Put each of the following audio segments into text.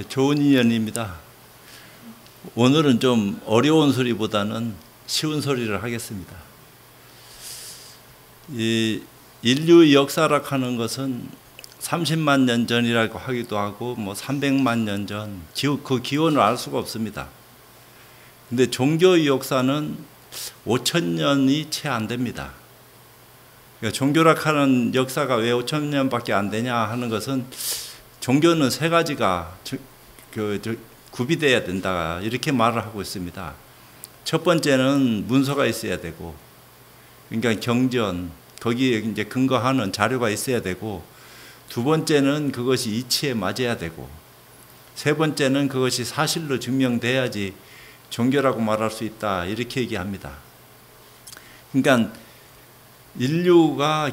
좋은 인연입니다. 오늘은 좀 어려운 소리보다는 쉬운 소리를 하겠습니다. 이 인류의 역사라 하는 것은 30만 년 전이라고 하기도 하고 300만 년 전, 그 기원을 알 수가 없습니다. 근데 종교의 역사는 5,000년이 채 안 됩니다. 그러니까 종교라 하는 역사가 왜 5,000년밖에 안 되냐 하는 것은 종교는 세 가지가 구비되어야 된다 이렇게 말을 하고 있습니다. 첫 번째는 문서가 있어야 되고, 그러니까 경전, 거기에 이제 근거하는 자료가 있어야 되고, 두 번째는 그것이 이치에 맞아야 되고, 세 번째는 그것이 사실로 증명돼야지 종교라고 말할 수 있다 이렇게 얘기합니다. 그러니까 인류가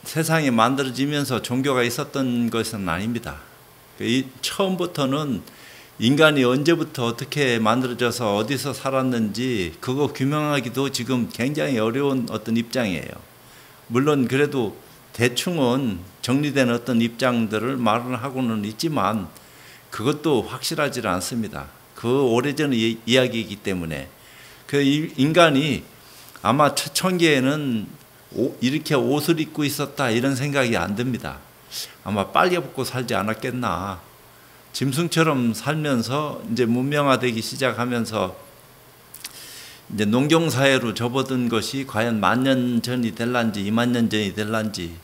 세상에 만들어지면서 종교가 있었던 것은 아닙니다. 처음부터는 인간이 언제부터 어떻게 만들어져서 어디서 살았는지 그거 규명하기도 지금 굉장히 어려운 어떤 입장이에요. 물론 그래도 대충은 정리된 어떤 입장들을 말을 하고는 있지만 그것도 확실하지 않습니다. 그 오래전 이야기이기 때문에 그 인간이 아마 초창기에는 이렇게 옷을 입고 있었다 이런 생각이 안 듭니다. 아마 빨개 벗고 살지 않았겠나. 짐승처럼 살면서 이제 문명화되기 시작하면서 이제 농경사회로 접어든 것이 과연 10,000년 전이 될란지 20,000년 전이 될란지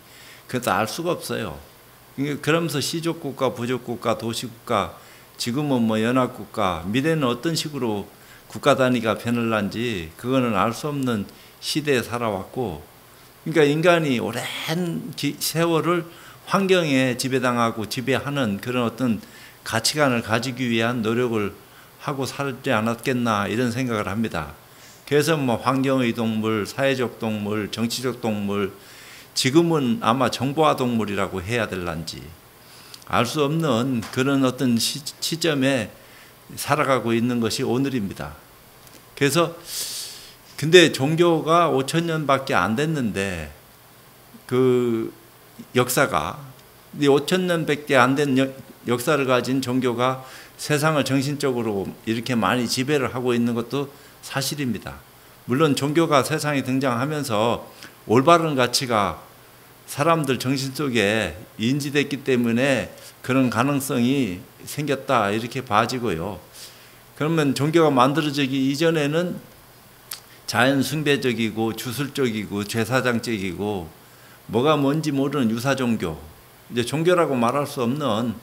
그것도 알 수가 없어요. 그러면서 시족국가, 부족국가, 도시국가, 지금은 연합국가, 미래는 어떤 식으로 국가 단위가 변할란지 그거는 알 수 없는 시대에 살아왔고, 그러니까 인간이 오랜 세월을 환경에 지배당하고 지배하는 그런 어떤 가치관을 가지기 위한 노력을 하고 살지 않았겠나 이런 생각을 합니다. 그래서 환경의 동물, 사회적 동물, 정치적 동물, 지금은 아마 정보화 동물이라고 해야 될란지 알 수 없는 그런 어떤 시점에 살아가고 있는 것이 오늘입니다. 그래서 근데 종교가 5,000년밖에 안 됐는데 그 역사가 5,000년밖에 안 된 역사를 가진 종교가 세상을 정신적으로 이렇게 많이 지배를 하고 있는 것도 사실입니다. 물론 종교가 세상에 등장하면서 올바른 가치가 사람들 정신 속에 인지됐기 때문에 그런 가능성이 생겼다 이렇게 봐지고요. 그러면 종교가 만들어지기 이전에는 자연 숭배적이고 주술적이고 제사장적이고 뭐가 뭔지 모르는 유사종교, 이제 종교라고 말할 수 없는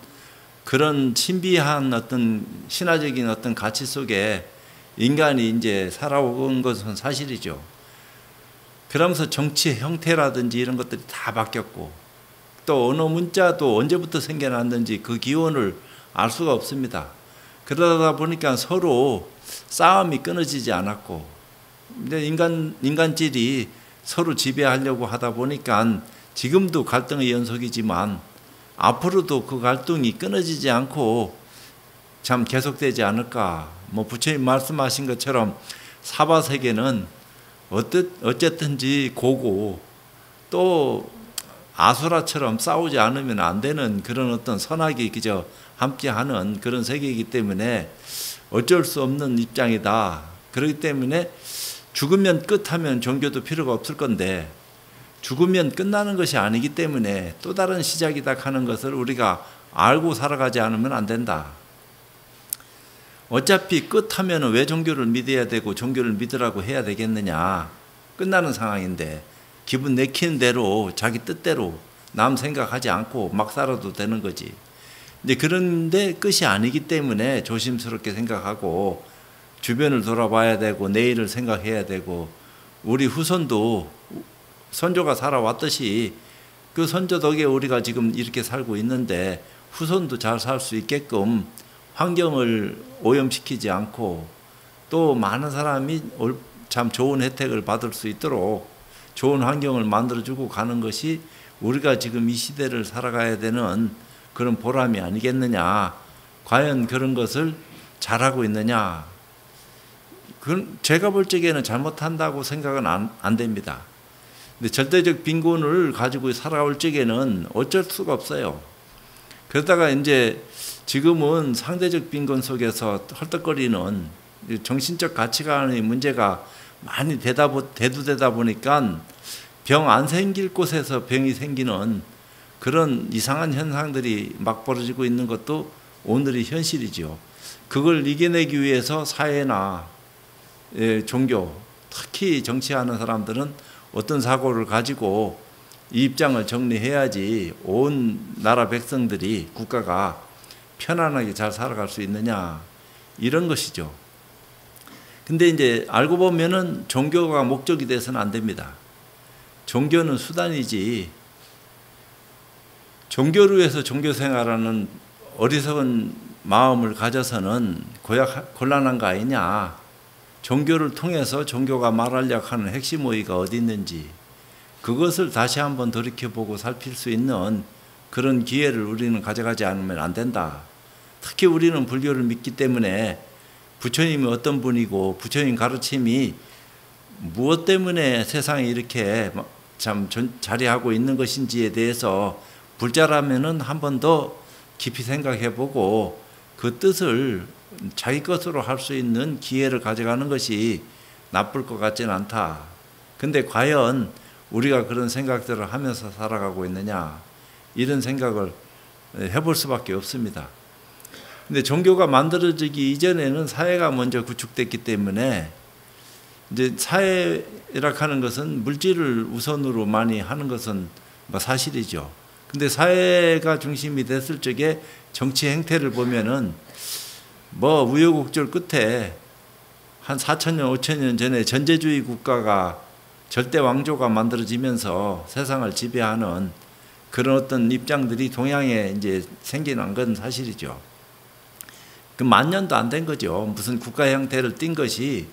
그런 신비한 어떤 신화적인 어떤 가치 속에 인간이 이제 살아온 것은 사실이죠. 그러면서 정치의 형태라든지 이런 것들이 다 바뀌었고, 또 언어 문자도 언제부터 생겨났는지 그 기원을 알 수가 없습니다. 그러다 보니까 서로 싸움이 끊어지지 않았고, 이제 인간질이 서로 지배하려고 하다 보니까 지금도 갈등의 연속이지만 앞으로도 그 갈등이 끊어지지 않고 참 계속되지 않을까. 부처님 말씀하신 것처럼 사바세계는 어쨌든지 고고 또 아수라처럼 싸우지 않으면 안 되는 그런 어떤 선악이 그저 함께하는 그런 세계이기 때문에 어쩔 수 없는 입장이다. 그렇기 때문에 죽으면 끝하면 종교도 필요가 없을 건데 죽으면 끝나는 것이 아니기 때문에 또 다른 시작이다 하는 것을 우리가 알고 살아가지 않으면 안 된다. 어차피 끝하면 왜 종교를 믿어야 되고 종교를 믿으라고 해야 되겠느냐. 끝나는 상황인데 기분 내키는 대로 자기 뜻대로 남 생각하지 않고 막 살아도 되는 거지. 이제 그런데 끝이 아니기 때문에 조심스럽게 생각하고 주변을 돌아봐야 되고 내일을 생각해야 되고, 우리 후손도 선조가 살아왔듯이 그 선조 덕에 우리가 지금 이렇게 살고 있는데 후손도 잘 살 수 있게끔 환경을 오염시키지 않고 또 많은 사람이 참 좋은 혜택을 받을 수 있도록 좋은 환경을 만들어주고 가는 것이 우리가 지금 이 시대를 살아가야 되는 그런 보람이 아니겠느냐. 과연 그런 것을 잘하고 있느냐. 그건 제가 볼 적에는 잘못한다고 생각은 안 됩니다. 근데 절대적 빈곤을 가지고 살아올 적에는 어쩔 수가 없어요. 그러다가 이제 지금은 상대적 빈곤 속에서 헐떡거리는 정신적 가치관의 문제가 많이 대두되다 보니까 병 안 생길 곳에서 병이 생기는 그런 이상한 현상들이 막 벌어지고 있는 것도 오늘의 현실이죠. 그걸 이겨내기 위해서 사회나 종교, 특히 정치하는 사람들은 어떤 사고를 가지고 이 입장을 정리해야지 온 나라 백성들이, 국가가 편안하게 잘 살아갈 수 있느냐, 이런 것이죠. 근데 이제 알고 보면은 종교가 목적이 돼서는 안 됩니다. 종교는 수단이지, 종교를 위해서 종교 생활하는 어리석은 마음을 가져서는 곤란한 거 아니냐. 종교를 통해서 종교가 말하려고 하는 핵심 의의가 어디 있는지, 그것을 다시 한번 돌이켜보고 살필 수 있는 그런 기회를 우리는 가져가지 않으면 안 된다. 특히 우리는 불교를 믿기 때문에 부처님이 어떤 분이고 부처님 가르침이 무엇 때문에 세상에 이렇게 참 자리하고 있는 것인지에 대해서 불자라면은 한 번 더 깊이 생각해보고 그 뜻을 자기 것으로 할 수 있는 기회를 가져가는 것이 나쁠 것 같지는 않다. 근데 과연 우리가 그런 생각들을 하면서 살아가고 있느냐, 이런 생각을 해볼 수밖에 없습니다. 근데 종교가 만들어지기 이전에는 사회가 먼저 구축됐기 때문에 이제 사회라 하는 것은 물질을 우선으로 많이 하는 것은 사실이죠. 근데 사회가 중심이 됐을 적에 정치 행태를 보면은 우여곡절 끝에 한 4,000년, 5,000년 전에 전제주의 국가가 절대 왕조가 만들어지면서 세상을 지배하는 그런 어떤 입장들이 동양에 이제 생겨난 건 사실이죠. 그 10,000년도 안 된 거죠. 무슨 국가 형태를 띈 것이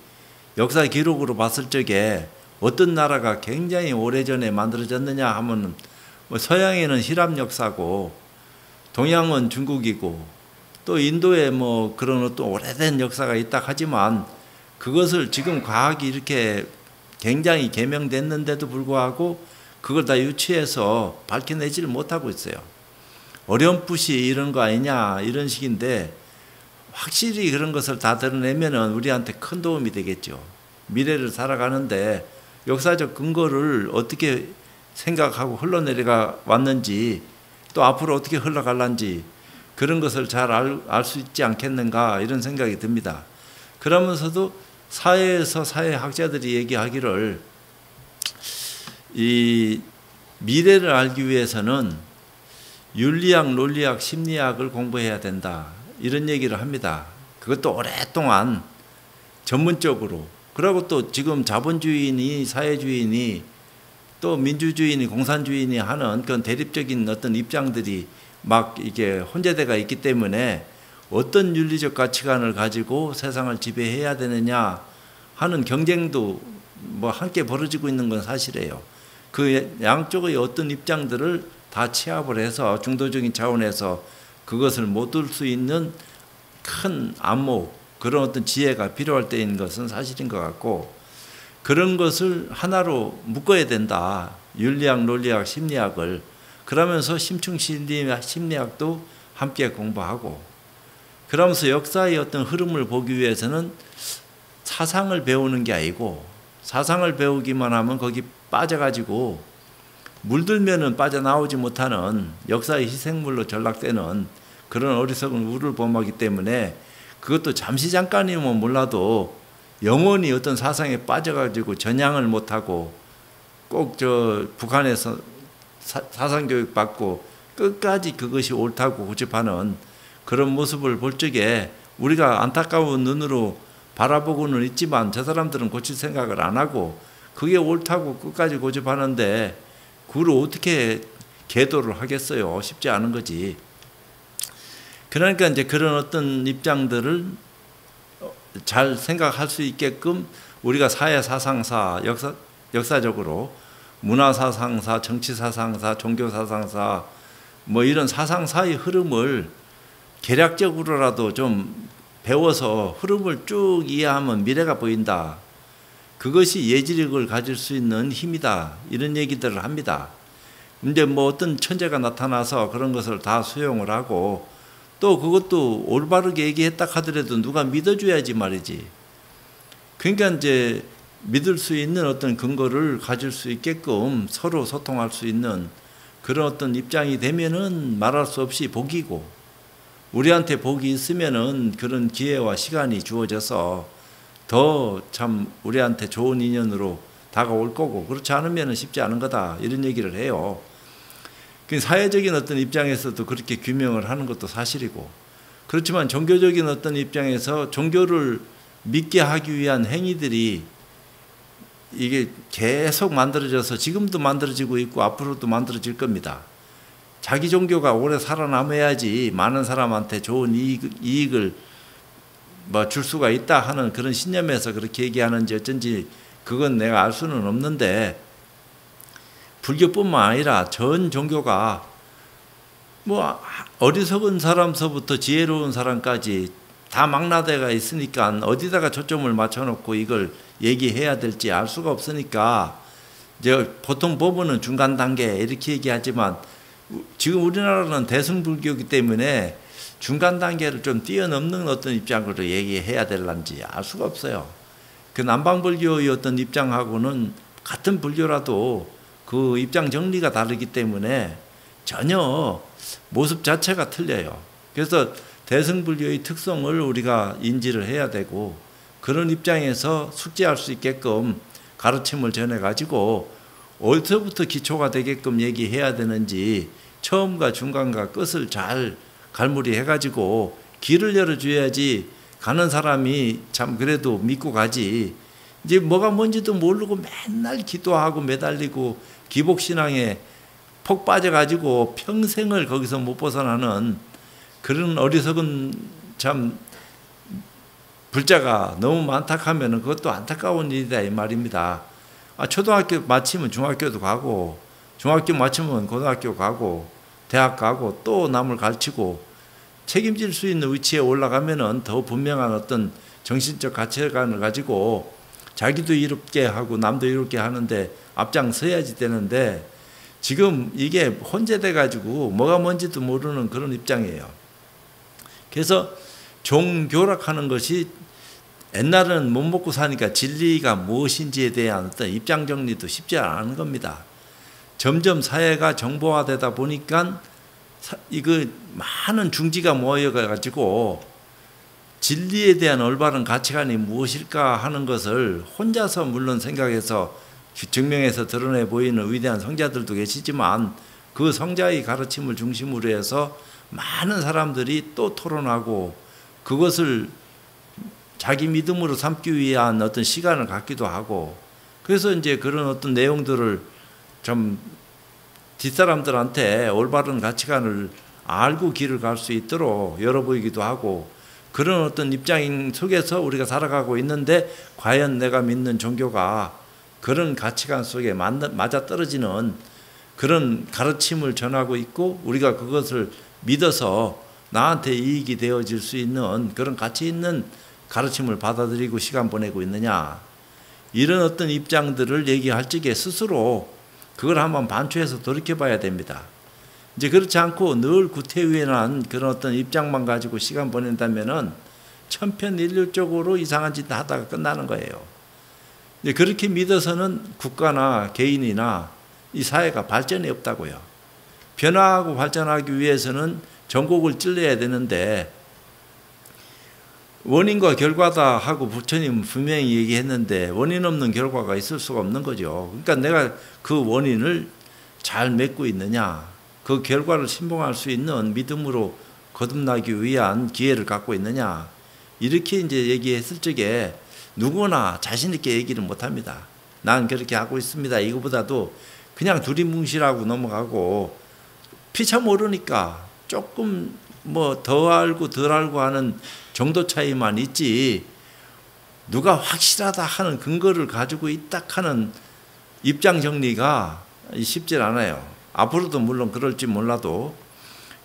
역사 기록으로 봤을 적에 어떤 나라가 굉장히 오래전에 만들어졌느냐 하면 서양에는 히람 역사고 동양은 중국이고 또 인도에 그런 어떤 오래된 역사가 있다 하지만 그것을 지금 과학이 이렇게 굉장히 개명됐는데도 불구하고 그걸 다 유추해서 밝혀내지를 못하고 있어요. 어렴풋이 이런 거 아니냐, 이런 식인데 확실히 그런 것을 다 드러내면은 우리한테 큰 도움이 되겠죠. 미래를 살아가는데 역사적 근거를 어떻게 생각하고 흘러내려가 왔는지, 또 앞으로 어떻게 흘러갈란지 그런 것을 잘 알 수 있지 않겠는가, 이런 생각이 듭니다. 그러면서도 사회에서 사회학자들이 얘기하기를 이 미래를 알기 위해서는 윤리학, 논리학, 심리학을 공부해야 된다, 이런 얘기를 합니다. 그것도 오랫동안 전문적으로. 그리고 또 지금 자본주의니 사회주의니 또 민주주의니 공산주의니 하는 그런 대립적인 어떤 입장들이 막 이게 혼재돼가 있기 때문에 어떤 윤리적 가치관을 가지고 세상을 지배해야 되느냐 하는 경쟁도 함께 벌어지고 있는 건 사실이에요. 그 양쪽의 어떤 입장들을 다 취합을 해서 중도적인 차원에서 그것을 못 둘 수 있는 큰 안목, 그런 어떤 지혜가 필요할 때인 것은 사실인 것 같고, 그런 것을 하나로 묶어야 된다. 윤리학, 논리학, 심리학을. 그러면서 심층 심리학도 함께 공부하고, 그러면서 역사의 어떤 흐름을 보기 위해서는 사상을 배우는 게 아니고, 사상을 배우기만 하면 거기 빠져가지고 물들면은 빠져나오지 못하는 역사의 희생물로 전락되는 그런 어리석은 우를 범하기 때문에 그것도 잠시 잠깐이면 몰라도 영원히 어떤 사상에 빠져가지고 전향을 못하고 꼭 북한에서 사상교육 받고 끝까지 그것이 옳다고 고집하는 그런 모습을 볼 적에 우리가 안타까운 눈으로 바라보고는 있지만 저 사람들은 고칠 생각을 안 하고 그게 옳다고 끝까지 고집하는데 그걸 어떻게 계도를 하겠어요? 쉽지 않은 거지. 그러니까 이제 그런 어떤 입장들을 잘 생각할 수 있게끔 우리가 사회사상사, 역사적으로 문화사상사, 정치사상사, 종교사상사 이런 사상사의 흐름을 개략적으로라도 좀 배워서 흐름을 쭉 이해하면 미래가 보인다. 그것이 예지력을 가질 수 있는 힘이다. 이런 얘기들을 합니다. 근데 어떤 천재가 나타나서 그런 것을 다 수용을 하고 또 그것도 올바르게 얘기했다 하더라도 누가 믿어줘야지 말이지. 그러니까 이제 믿을 수 있는 어떤 근거를 가질 수 있게끔 서로 소통할 수 있는 그런 어떤 입장이 되면은 말할 수 없이 복이고, 우리한테 복이 있으면은 그런 기회와 시간이 주어져서 더 참 우리한테 좋은 인연으로 다가올 거고, 그렇지 않으면 쉽지 않은 거다, 이런 얘기를 해요. 사회적인 어떤 입장에서도 그렇게 규명을 하는 것도 사실이고, 그렇지만 종교적인 어떤 입장에서 종교를 믿게 하기 위한 행위들이 이게 계속 만들어져서 지금도 만들어지고 있고 앞으로도 만들어질 겁니다. 자기 종교가 오래 살아남아야지 많은 사람한테 좋은 이익을 줄 수가 있다 하는 그런 신념에서 그렇게 얘기하는지 어쩐지 그건 내가 알 수는 없는데, 불교뿐만 아니라 전 종교가 어리석은 사람서부터 지혜로운 사람까지 다 망라대가 있으니까 어디다가 초점을 맞춰놓고 이걸 얘기해야 될지 알 수가 없으니까 이제 보통 법원은 중간 단계 이렇게 얘기하지만, 지금 우리나라는 대승불교이기 때문에 중간 단계를 좀 뛰어넘는 어떤 입장으로 얘기해야 될런지 알 수가 없어요. 그 남방불교의 어떤 입장하고는 같은 불교라도 그 입장 정리가 다르기 때문에 전혀 모습 자체가 틀려요. 그래서 대승불교의 특성을 우리가 인지를 해야 되고, 그런 입장에서 숙지할 수 있게끔 가르침을 전해가지고 어디서부터 기초가 되게끔 얘기해야 되는지 처음과 중간과 끝을 잘 갈무리해가지고 길을 열어줘야지 가는 사람이 참 그래도 믿고 가지. 이제 뭐가 뭔지도 모르고 맨날 기도하고 매달리고 기복신앙에 폭 빠져가지고 평생을 거기서 못 벗어나는 그런 어리석은 참 불자가 너무 많다 하면 그것도 안타까운 일이다, 이 말입니다. 초등학교 마치면 중학교도 가고, 중학교 마치면 고등학교 가고, 대학 가고, 또 남을 가르치고, 책임질 수 있는 위치에 올라가면은 더 분명한 어떤 정신적 가치관을 가지고 자기도 이롭게 하고 남도 이롭게 하는데 앞장서야지 되는데, 지금 이게 혼재돼 가지고 뭐가 뭔지도 모르는 그런 입장이에요. 그래서 종교락하는 것이 옛날에는 못 먹고 사니까 진리가 무엇인지에 대한 어떤 입장 정리도 쉽지 않은 겁니다. 점점 사회가 정보화되다 보니까 이거 많은 중지가 모여가지고 진리에 대한 올바른 가치관이 무엇일까 하는 것을 혼자서 물론 생각해서 증명해서 드러내 보이는 위대한 성자들도 계시지만, 그 성자의 가르침을 중심으로 해서 많은 사람들이 또 토론하고 그것을 자기 믿음으로 삼기 위한 어떤 시간을 갖기도 하고, 그래서 이제 그런 어떤 내용들을 좀 뒷사람들한테 올바른 가치관을 알고 길을 갈 수 있도록 열어보이기도 하고, 그런 어떤 입장 속에서 우리가 살아가고 있는데, 과연 내가 믿는 종교가 그런 가치관 속에 맞아떨어지는 그런 가르침을 전하고 있고, 우리가 그것을 믿어서 나한테 이익이 되어질 수 있는 그런 가치 있는 가르침을 받아들이고 시간 보내고 있느냐, 이런 어떤 입장들을 얘기할 적에 스스로 그걸 한번 반추해서 돌이켜봐야 됩니다. 이제 그렇지 않고 늘 구태의연한 그런 어떤 입장만 가지고 시간 보낸다면은 천편일률적으로 이상한 짓 하다가 끝나는 거예요. 이제 그렇게 믿어서는 국가나 개인이나 이 사회가 발전이 없다고요. 변화하고 발전하기 위해서는 전곡을 찔러야 되는데, 원인과 결과다 하고 부처님은 분명히 얘기했는데 원인 없는 결과가 있을 수가 없는 거죠. 그러니까 내가 그 원인을 잘 맺고 있느냐, 그 결과를 신봉할 수 있는 믿음으로 거듭나기 위한 기회를 갖고 있느냐, 이렇게 이제 얘기했을 적에 누구나 자신 있게 얘기를 못 합니다. 난 그렇게 하고 있습니다, 이거보다도 그냥 두리뭉실하고 넘어가고, 피차 모르니까 조금 더 알고 덜 알고 하는 정도 차이만 있지, 누가 확실하다 하는 근거를 가지고 있다 하는 입장 정리가 쉽지 않아요. 앞으로도 물론 그럴지 몰라도.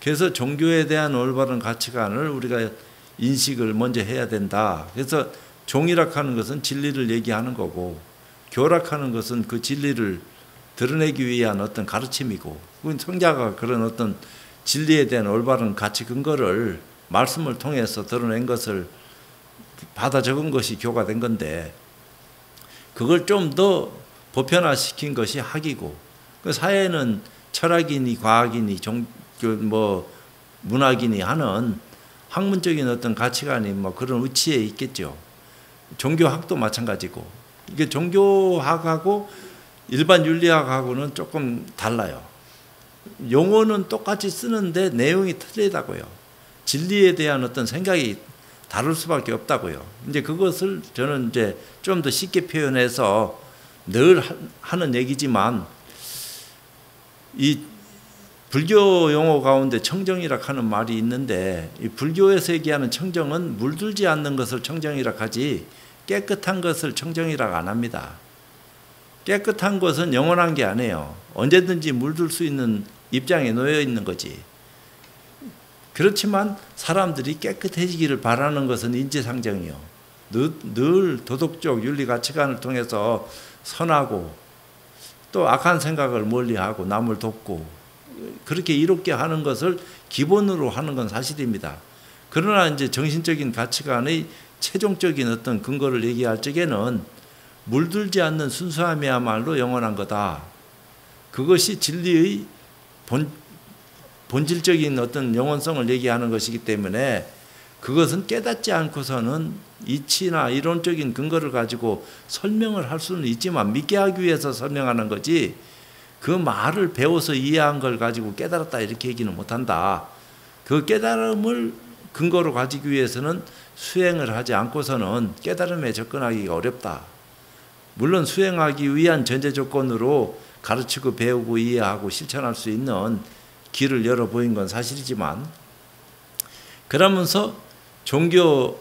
그래서 종교에 대한 올바른 가치관을 우리가 인식을 먼저 해야 된다. 그래서 종이락하는 것은 진리를 얘기하는 거고, 교락하는 것은 그 진리를 드러내기 위한 어떤 가르침이고, 그건 성자가 그런 어떤 진리에 대한 올바른 가치 근거를 말씀을 통해서 드러낸 것을 받아 적은 것이 교가된 건데, 그걸 좀 더 보편화시킨 것이 학이고, 그 사회는 철학이니 과학이니 문학이니 하는 학문적인 어떤 가치관이 뭐 그런 위치에 있겠죠. 종교학도 마찬가지고, 이게 종교학하고 일반 윤리학하고는 조금 달라요. 용어는 똑같이 쓰는데 내용이 틀리다고요. 진리에 대한 어떤 생각이 다를 수밖에 없다고요. 이제 그것을 저는 이제 좀 더 쉽게 표현해서 늘 하는 얘기지만, 이 불교 용어 가운데 청정이라 하는 말이 있는데, 이 불교에서 얘기하는 청정은 물들지 않는 것을 청정이라 하지 깨끗한 것을 청정이라 안 합니다. 깨끗한 것은 영원한 게 아니에요. 언제든지 물들 수 있는 입장에 놓여 있는 거지. 그렇지만 사람들이 깨끗해지기를 바라는 것은 인지상정이요. 늘 도덕적 윤리 가치관을 통해서 선하고 또 악한 생각을 멀리하고 남을 돕고 그렇게 이롭게 하는 것을 기본으로 하는 건 사실입니다. 그러나 이제 정신적인 가치관의 최종적인 어떤 근거를 얘기할 적에는 물들지 않는 순수함이야말로 영원한 거다. 그것이 진리의 본질적인 어떤 영원성을 얘기하는 것이기 때문에, 그것은 깨닫지 않고서는 이치나 이론적인 근거를 가지고 설명을 할 수는 있지만 믿게 하기 위해서 설명하는 거지, 그 말을 배워서 이해한 걸 가지고 깨달았다 이렇게 얘기는 못한다. 그 깨달음을 근거로 가지기 위해서는 수행을 하지 않고서는 깨달음에 접근하기가 어렵다. 물론 수행하기 위한 전제 조건으로 가르치고 배우고 이해하고 실천할 수 있는 길을 열어 보인 건 사실이지만, 그러면서 종교학,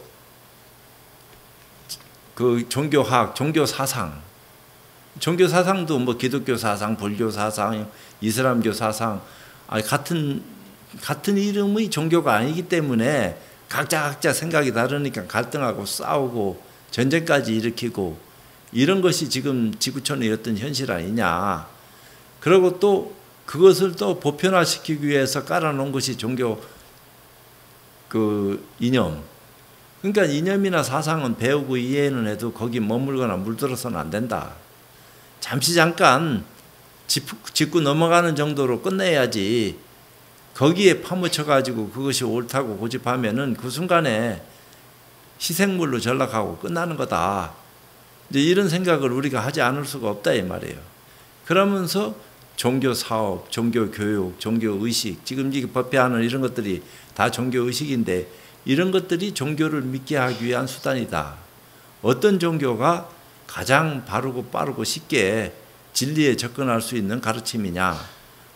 종교 사상도 뭐 기독교 사상, 불교 사상, 이슬람교 사상, 같은 이름의 종교가 아니기 때문에 각자 생각이 다르니까 갈등하고 싸우고 전쟁까지 일으키고 이런 것이 지금 지구촌의 어떤 현실 아니냐. 그리고 또 그것을 또 보편화시키기 위해서 깔아놓은 것이 종교 이념. 그러니까 이념이나 사상은 배우고 이해는 해도 거기 머물거나 물들어서는 안 된다. 잠깐 짚고 넘어가는 정도로 끝내야지, 거기에 파묻혀가지고 그것이 옳다고 고집하면은 그 순간에 희생물로 전락하고 끝나는 거다. 이제 이런 생각을 우리가 하지 않을 수가 없다 이 말이에요. 그러면서 종교 사업, 종교 교육, 종교 의식, 지금 이게 법회하는 이런 것들이 다 종교 의식인데, 이런 것들이 종교를 믿게 하기 위한 수단이다. 어떤 종교가 가장 바르고 빠르고 쉽게 진리에 접근할 수 있는 가르침이냐,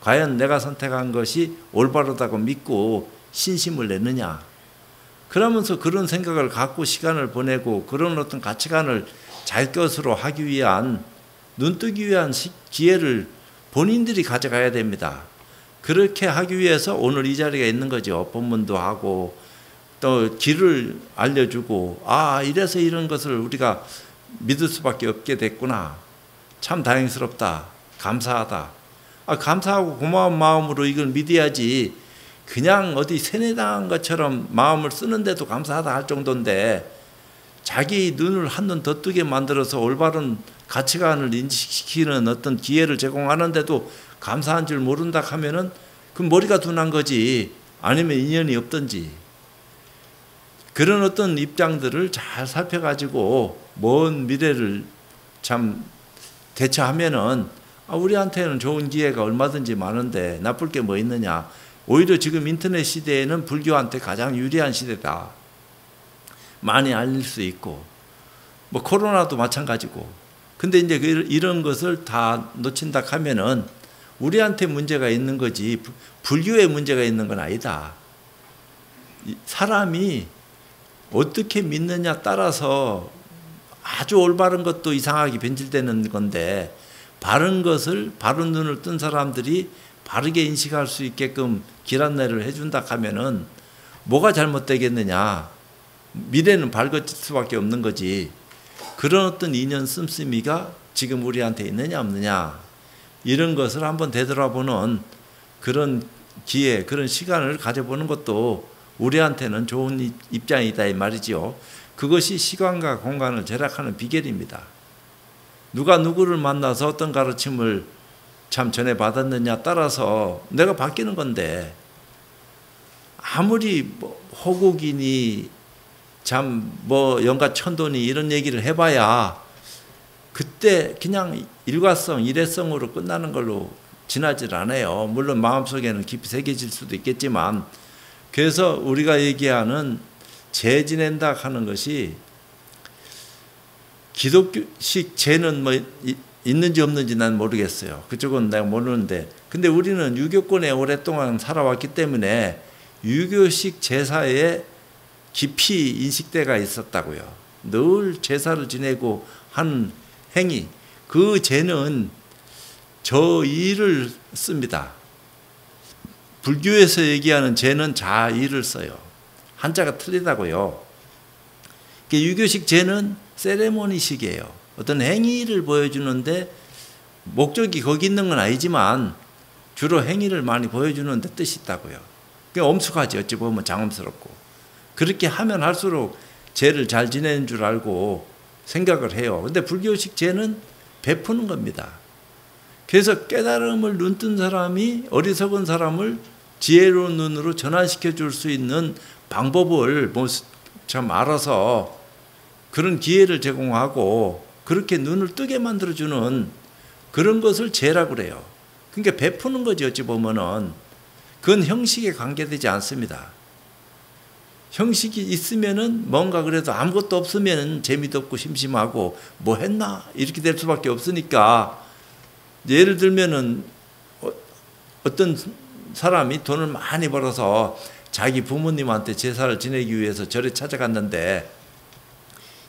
과연 내가 선택한 것이 올바르다고 믿고 신심을 내느냐. 그러면서 그런 생각을 갖고 시간을 보내고 그런 어떤 가치관을 잘 것으로 하기 위한, 눈뜨기 위한 기회를 본인들이 가져가야 됩니다. 그렇게 하기 위해서 오늘 이 자리가 있는 거죠. 법문도 하고 또 길을 알려주고, 이래서 이런 것을 우리가 믿을 수밖에 없게 됐구나. 참 다행스럽다. 감사하다. 감사하고 고마운 마음으로 이걸 믿어야지, 그냥 어디 세뇌당한 것처럼 마음을 쓰는데도 감사하다 할 정도인데, 자기 눈을 한눈 더 뜨게 만들어서 올바른 가치관을 인식시키는 어떤 기회를 제공하는데도 감사한 줄 모른다 하면은 그 머리가 둔한 거지, 아니면 인연이 없든지. 그런 어떤 입장들을 잘 살펴가지고 먼 미래를 참 대처하면은, 우리한테는 좋은 기회가 얼마든지 많은데 나쁠 게 뭐 있느냐. 오히려 지금 인터넷 시대에는 불교한테 가장 유리한 시대다. 많이 알릴 수 있고, 뭐 코로나도 마찬가지고. 근데 이제 이런 것을 다 놓친다 하면은 우리한테 문제가 있는 거지 불교에 문제가 있는 건 아니다. 사람이 어떻게 믿느냐 따라서 아주 올바른 것도 이상하게 변질되는 건데, 바른 것을 바른 눈을 뜬 사람들이 바르게 인식할 수 있게끔 길 안내를 해준다 하면은 뭐가 잘못되겠느냐. 미래는 밝을 수밖에 없는 거지. 그런 어떤 인연 씀씀이가 지금 우리한테 있느냐 없느냐, 이런 것을 한번 되돌아보는 그런 기회, 그런 시간을 가져보는 것도 우리한테는 좋은 입장이다 이 말이지요. 그것이 시간과 공간을 절약하는 비결입니다. 누가 누구를 만나서 어떤 가르침을 참 전해받았느냐 따라서 내가 바뀌는 건데, 아무리 호국이니 참 영가 천도니 이런 얘기를 해봐야 그때 그냥 일과성, 일회성으로 끝나는 걸로 지나질 않아요. 물론 마음속에는 깊이 새겨질 수도 있겠지만, 그래서 우리가 얘기하는 제 지낸다 하는 것이, 기독교식 제는 있는지 없는지 난 모르겠어요. 그쪽은 내가 모르는데, 근데 우리는 유교권에 오랫동안 살아왔기 때문에 유교식 제사에 깊이 인식대가 있었다고요. 늘 제사를 지내고 하는 행위, 그 제는 저의를 씁니다. 불교에서 얘기하는 제는 자의를 써요. 한자가 틀리다고요. 유교식 제는 세레모니식이에요. 어떤 행위를 보여주는데 목적이 거기 있는 건 아니지만 주로 행위를 많이 보여주는 데 뜻이 있다고요. 엄숙하지, 어찌 보면 장엄스럽고. 그렇게 하면 할수록 제를 잘 지내는 줄 알고 생각을 해요. 근데 불교식 제는 베푸는 겁니다. 그래서 깨달음을 눈뜬 사람이 어리석은 사람을 지혜로운 눈으로 전환시켜 줄 수 있는 방법을 참 알아서 그런 기회를 제공하고 그렇게 눈을 뜨게 만들어주는 그런 것을 제라고 그래요. 그러니까 베푸는 거지, 어찌 보면은. 그건 형식에 관계되지 않습니다. 형식이 있으면은 뭔가 그래도 아무것도 없으면 재미도 없고 심심하고 뭐 했나? 이렇게 될 수밖에 없으니까, 예를 들면은 어떤 사람이 돈을 많이 벌어서 자기 부모님한테 제사를 지내기 위해서 절에 찾아갔는데,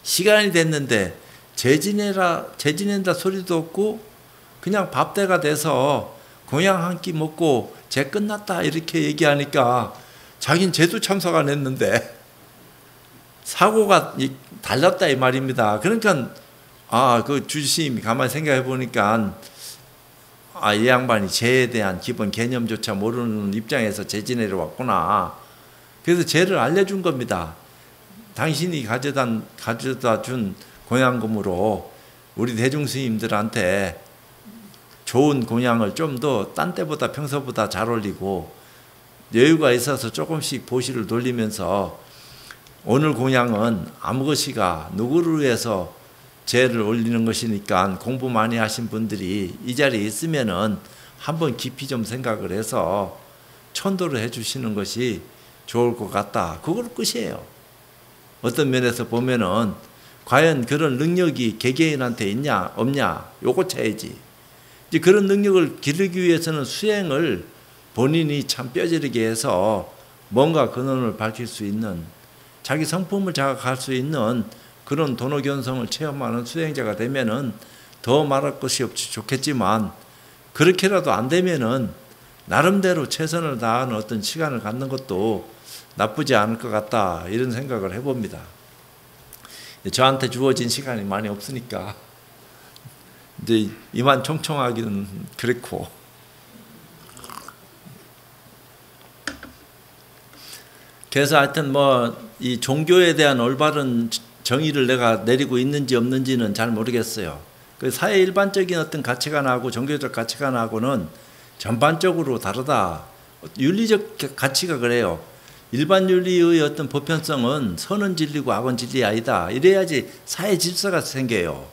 시간이 됐는데 제 지낸다 소리도 없고 그냥 밥때가 돼서 공양 한 끼 먹고 제 끝났다 이렇게 얘기하니까 자긴 제도 참석 안 했는데 사고가 달랐다 이 말입니다. 그러니까 그 주심이 가만히 생각해 보니까 이 양반이 제에 대한 기본 개념조차 모르는 입장에서 제 지내러 왔구나. 그래서 제를 알려준 겁니다. 당신이 가져다 준 공양금으로 우리 대중스님들한테 좋은 공양을 좀 더 딴 때보다 평소보다 잘 올리고 여유가 있어서 조금씩 보시를 돌리면서, 오늘 공양은 아무것이가 누구를 위해서 제를 올리는 것이니까 공부 많이 하신 분들이 이 자리에 있으면은 한번 깊이 좀 생각을 해서 천도를 해주시는 것이 좋을 것 같다. 그걸 끝이에요. 어떤 면에서 보면은 과연 그런 능력이 개개인한테 있냐 없냐 요거 차야지. 이제 그런 능력을 기르기 위해서는 수행을 본인이 참 뼈저리게 해서 뭔가 근원을 밝힐 수 있는, 자기 성품을 자각할 수 있는 그런 도노견성을 체험하는 수행자가 되면은 더 말할 것이 없이 좋겠지만, 그렇게라도 안 되면은 나름대로 최선을 다하는 어떤 시간을 갖는 것도 나쁘지 않을 것 같다, 이런 생각을 해봅니다. 저한테 주어진 시간이 많이 없으니까 이제 이만 총총하기는 그렇고, 그래서 하여튼 이 종교에 대한 올바른 정의를 내가 내리고 있는지 없는지는 잘 모르겠어요. 그 사회 일반적인 어떤 가치관하고 종교적 가치관하고는 전반적으로 다르다. 윤리적 가치가 그래요. 일반 윤리의 어떤 보편성은 선은 진리고 악은 진리 아니다. 이래야지 사회 질서가 생겨요.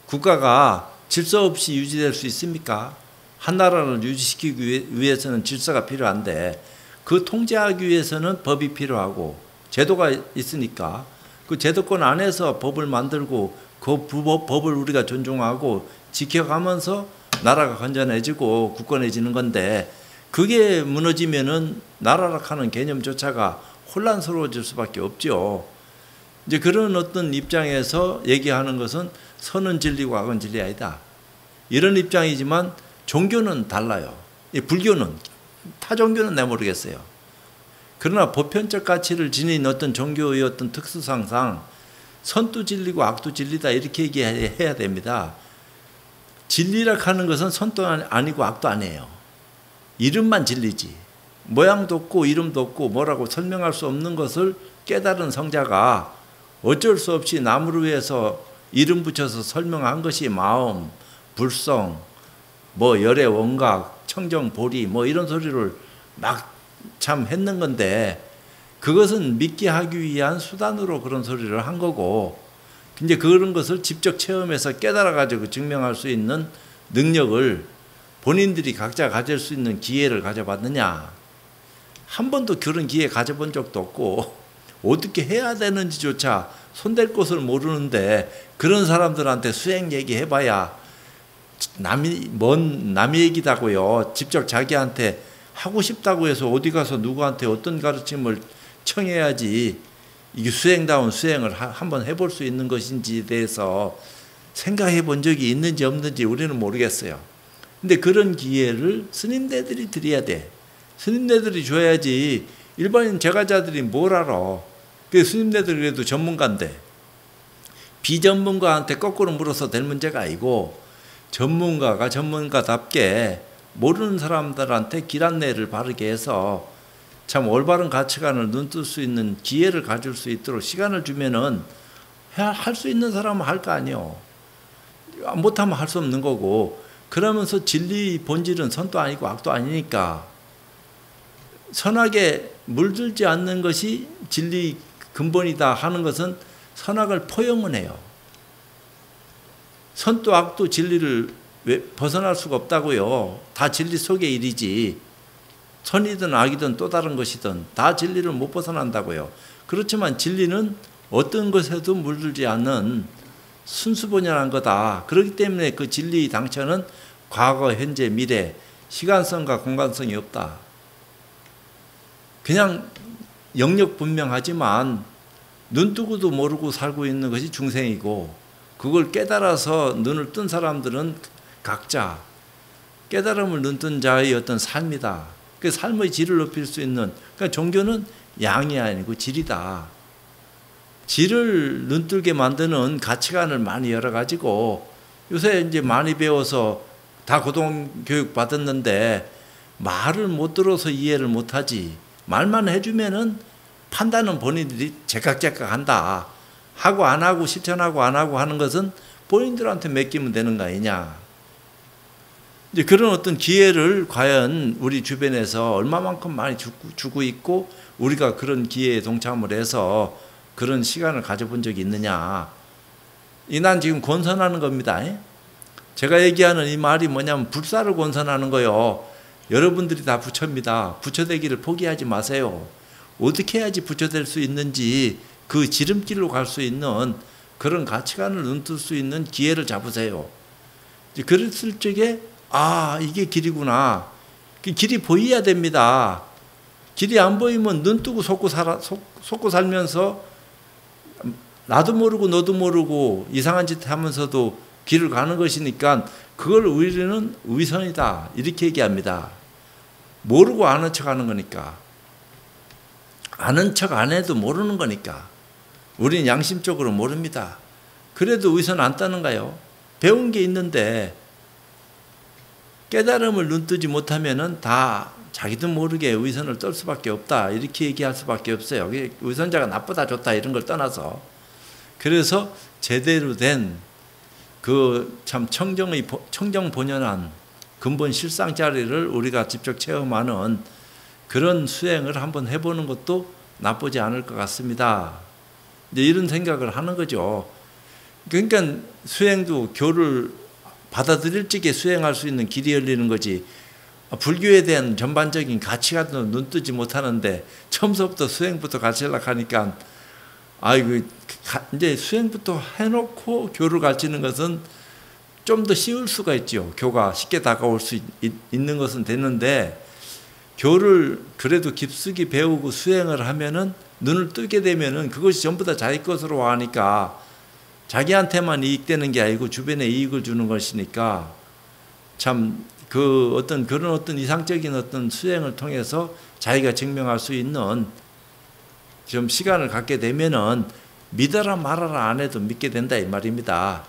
국가가 질서 없이 유지될 수 있습니까? 한 나라를 유지시키기 위해서는 질서가 필요한데, 그 통제하기 위해서는 법이 필요하고 제도가 있으니까 그 제도권 안에서 법을 만들고 그 법을 우리가 존중하고 지켜가면서 나라가 건전해지고 굳건해지는 건데, 그게 무너지면은 나라라 하는 개념조차가 혼란스러워질 수밖에 없죠. 이제 그런 어떤 입장에서 얘기하는 것은 선은 진리고 악은 진리 아니다, 이런 입장이지만 종교는 달라요. 불교는, 타 종교는 내가 모르겠어요. 그러나 보편적 가치를 지닌 어떤 종교의 어떤 특수상상 선도 진리고 악도 진리다 이렇게 얘기해야 됩니다. 진리라 하는 것은 선도 아니고 악도 아니에요. 이름만 진리지. 모양도 없고 이름도 없고 뭐라고 설명할 수 없는 것을 깨달은 성자가 어쩔 수 없이 나무를 위해서 이름 붙여서 설명한 것이 마음, 불성, 뭐 열의 원각, 청정, 보리 뭐 이런 소리를 막 참 했는 건데 그것은 믿게 하기 위한 수단으로 그런 소리를 한 거고 이제 그런 것을 직접 체험해서 깨달아가지고 증명할 수 있는 능력을 본인들이 각자 가질 수 있는 기회를 가져봤느냐. 한 번도 그런 기회 가져본 적도 없고 어떻게 해야 되는지조차 손댈 곳을 모르는데 그런 사람들한테 수행 얘기해봐야 남의 얘기다고요. 직접 자기한테 하고 싶다고 해서 어디 가서 누구한테 어떤 가르침을 청해야지 이게 수행다운 수행을 한번 해볼 수 있는 것인지에 대해서 생각해 본 적이 있는지 없는지 우리는 모르겠어요. 근데 그런 기회를 스님네들이 드려야 돼. 스님네들이 줘야지 일반인 제가자들이 뭘 알아. 그 스님네들이 그래도 전문가인데 비전문가한테 거꾸로 물어서 될 문제가 아니고 전문가가 전문가답게 모르는 사람들한테 길 안내를 바르게 해서 참 올바른 가치관을 눈뜰 수 있는 기회를 가질 수 있도록 시간을 주면은 할 수 있는 사람은 할 거 아니요. 못하면 할 수 없는 거고 그러면서 진리 본질은 선도 아니고 악도 아니니까 선악에 물들지 않는 것이 진리 근본이다 하는 것은 선악을 포용은 해요. 선도 악도 진리를 벗어날 수가 없다고요. 다 진리 속의 일이지. 선이든 악이든 또 다른 것이든 다 진리를 못 벗어난다고요. 그렇지만 진리는 어떤 것에도 물들지 않는 순수본연한 거다. 그렇기 때문에 그 진리 당처는 과거, 현재, 미래, 시간성과 공간성이 없다. 그냥 영역 분명하지만 눈 뜨고도 모르고 살고 있는 것이 중생이고 그걸 깨달아서 눈을 뜬 사람들은 각자 깨달음을 눈뜬 자의 어떤 삶이다. 그 삶의 질을 높일 수 있는 그러니까 종교는 양이 아니고 질이다. 질을 눈뜨게 만드는 가치관을 많이 열어가지고 요새 이제 많이 배워서 다 고등교육 받았는데 말을 못 들어서 이해를 못하지. 말만 해주면은 판단은 본인들이 제각제각 한다. 하고 안 하고 실천하고 안 하고 하는 것은 본인들한테 맡기면 되는 거 아니냐. 이제 그런 어떤 기회를 과연 우리 주변에서 얼마만큼 많이 주고 있고 우리가 그런 기회에 동참을 해서 그런 시간을 가져본 적이 있느냐. 난 지금 권선하는 겁니다. 제가 얘기하는 이 말이 뭐냐면 불사를 권선하는 거요. 여러분들이 다 부처입니다. 부처되기를 포기하지 마세요. 어떻게 해야지 부처될 수 있는지 그 지름길로 갈 수 있는 그런 가치관을 눈뜰 수 있는 기회를 잡으세요. 그랬을 적에 이게 길이구나. 그 길이 보여야 됩니다. 길이 안 보이면 눈 뜨고 속고 살면서 나도 모르고 너도 모르고 이상한 짓 하면서도 길을 가는 것이니까 그걸 우리는 위선이다. 이렇게 얘기합니다. 모르고 아는 척 하는 거니까. 아는 척 안 해도 모르는 거니까. 우리는 양심적으로 모릅니다. 그래도 위선 안 따는가요? 배운 게 있는데 깨달음을 눈뜨지 못하면은 다 자기도 모르게 위선을 떨 수밖에 없다. 이렇게 얘기할 수밖에 없어요. 위선자가 나쁘다 좋다 이런 걸 떠나서. 그래서 제대로 된 그 참 청정 본연한 근본 실상 자리를 우리가 직접 체험하는 그런 수행을 한번 해보는 것도 나쁘지 않을 것 같습니다. 이제 이런 생각을 하는 거죠. 그러니까 수행도 교를 받아들일 적에 수행할 수 있는 길이 열리는 거지. 불교에 대한 전반적인 가치관도 눈뜨지 못하는데 처음부터 수행부터 가르치려고 하니까 이제 수행부터 해놓고 교를 가르치는 것은 좀 더 쉬울 수가 있죠. 교가 쉽게 다가올 수 있는 것은 되는데 교를 그래도 깊숙이 배우고 수행을 하면은 눈을 뜨게 되면은 그것이 전부 다 자기 것으로 하니까 자기한테만 이익되는 게 아니고 주변에 이익을 주는 것이니까 참 그런 어떤 이상적인 어떤 수행을 통해서 자기가 증명할 수 있는 좀 시간을 갖게 되면은 믿어라 말아라 안 해도 믿게 된다 이 말입니다.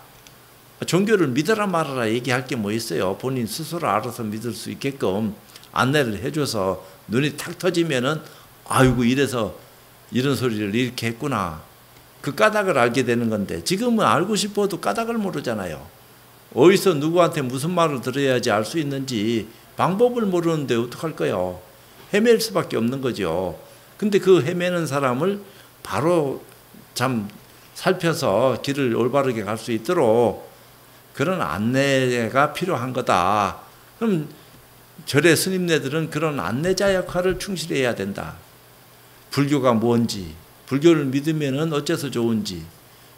종교를 믿어라 말아라 얘기할 게 뭐 있어요. 본인 스스로 알아서 믿을 수 있게끔 안내를 해줘서 눈이 탁 터지면은 아이고 이래서 이런 소리를 이렇게 했구나. 그 까닭을 알게 되는 건데 지금은 알고 싶어도 까닭을 모르잖아요. 어디서 누구한테 무슨 말을 들어야지 알 수 있는지 방법을 모르는데 어떡할 거요. 헤맬 수밖에 없는 거죠. 근데 그 헤매는 사람을 바로 참 살펴서 길을 올바르게 갈 수 있도록 그런 안내가 필요한 거다. 그럼 절의 스님네들은 그런 안내자 역할을 충실해야 된다. 불교가 뭔지, 불교를 믿으면은 어째서 좋은지,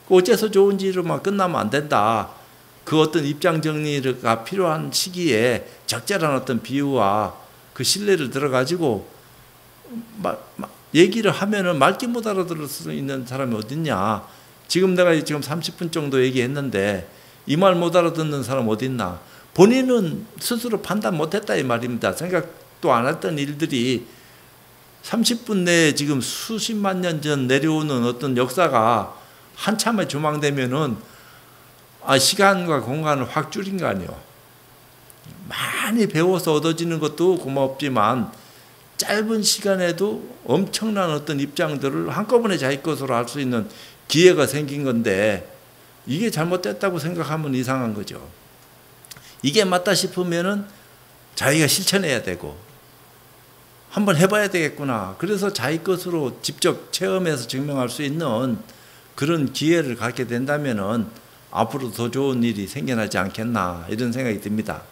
그 어째서 좋은지로만 끝나면 안 된다. 그 어떤 입장 정리가 필요한 시기에 적절한 어떤 비유와 그 신뢰를 들어가지고 얘기를 하면은 말귀 못 알아들을 수 있는 사람이 어딨냐. 지금 내가 지금 30분 정도 얘기했는데 이 말 못 알아듣는 사람 어딨나. 본인은 스스로 판단 못했다 이 말입니다. 생각도 안 했던 일들이 30분 내에 지금 수십만 년 전 내려오는 어떤 역사가 한참에 조망되면은 시간과 공간을 확 줄인 거 아니에요. 많이 배워서 얻어지는 것도 고맙지만 짧은 시간에도 엄청난 어떤 입장들을 한꺼번에 자기 것으로 할 수 있는 기회가 생긴 건데 이게 잘못됐다고 생각하면 이상한 거죠. 이게 맞다 싶으면은 자기가 실천해야 되고 한번 해봐야 되겠구나. 그래서 자기 것으로 직접 체험해서 증명할 수 있는 그런 기회를 갖게 된다면은 앞으로 더 좋은 일이 생겨나지 않겠나 이런 생각이 듭니다.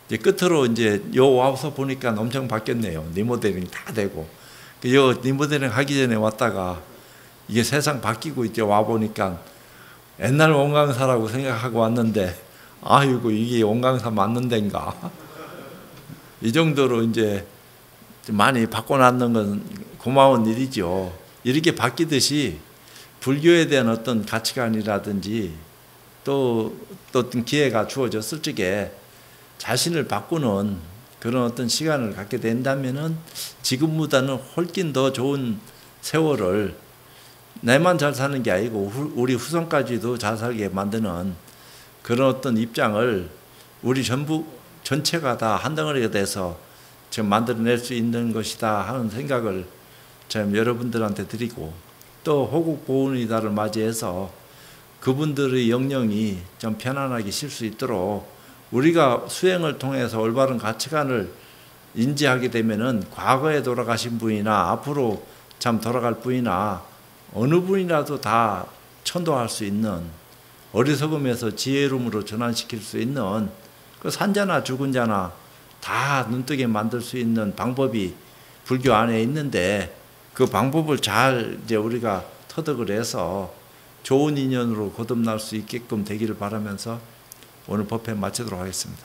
이제 끝으로 이제 요 와서 보니까 엄청 바뀌었네요. 리모델링 다 되고. 요 리모델링 하기 전에 왔다가 이게 세상 바뀌고 이제 와 보니까 옛날 원광사라고 생각하고 왔는데 아이고 이게 원광사 맞는 데인가? 이 정도로 이제 많이 바꿔놨는 건 고마운 일이죠. 이렇게 바뀌듯이 불교에 대한 어떤 가치관이라든지 또 어떤 기회가 주어졌을 적에 자신을 바꾸는 그런 어떤 시간을 갖게 된다면은 지금보다는 훨씬 더 좋은 세월을 내만 잘 사는 게 아니고 우리 후손까지도 잘 살게 만드는 그런 어떤 입장을 우리 전체가 다 한 덩어리가 돼서 지금 만들어낼 수 있는 것이다 하는 생각을 참 여러분들한테 드리고 또 호국 보훈의 달을 맞이해서 그분들의 영령이 좀 편안하게 쉴 수 있도록 우리가 수행을 통해서 올바른 가치관을 인지하게 되면은 과거에 돌아가신 분이나 앞으로 참 돌아갈 분이나 어느 분이라도 다 천도할 수 있는 어리석음에서 지혜로움으로 전환시킬 수 있는 그 산자나 죽은 자나 다 눈뜨게 만들 수 있는 방법이 불교 안에 있는데 그 방법을 잘 이제 우리가 터득을 해서 좋은 인연으로 거듭날 수 있게끔 되기를 바라면서 오늘 법회 마치도록 하겠습니다.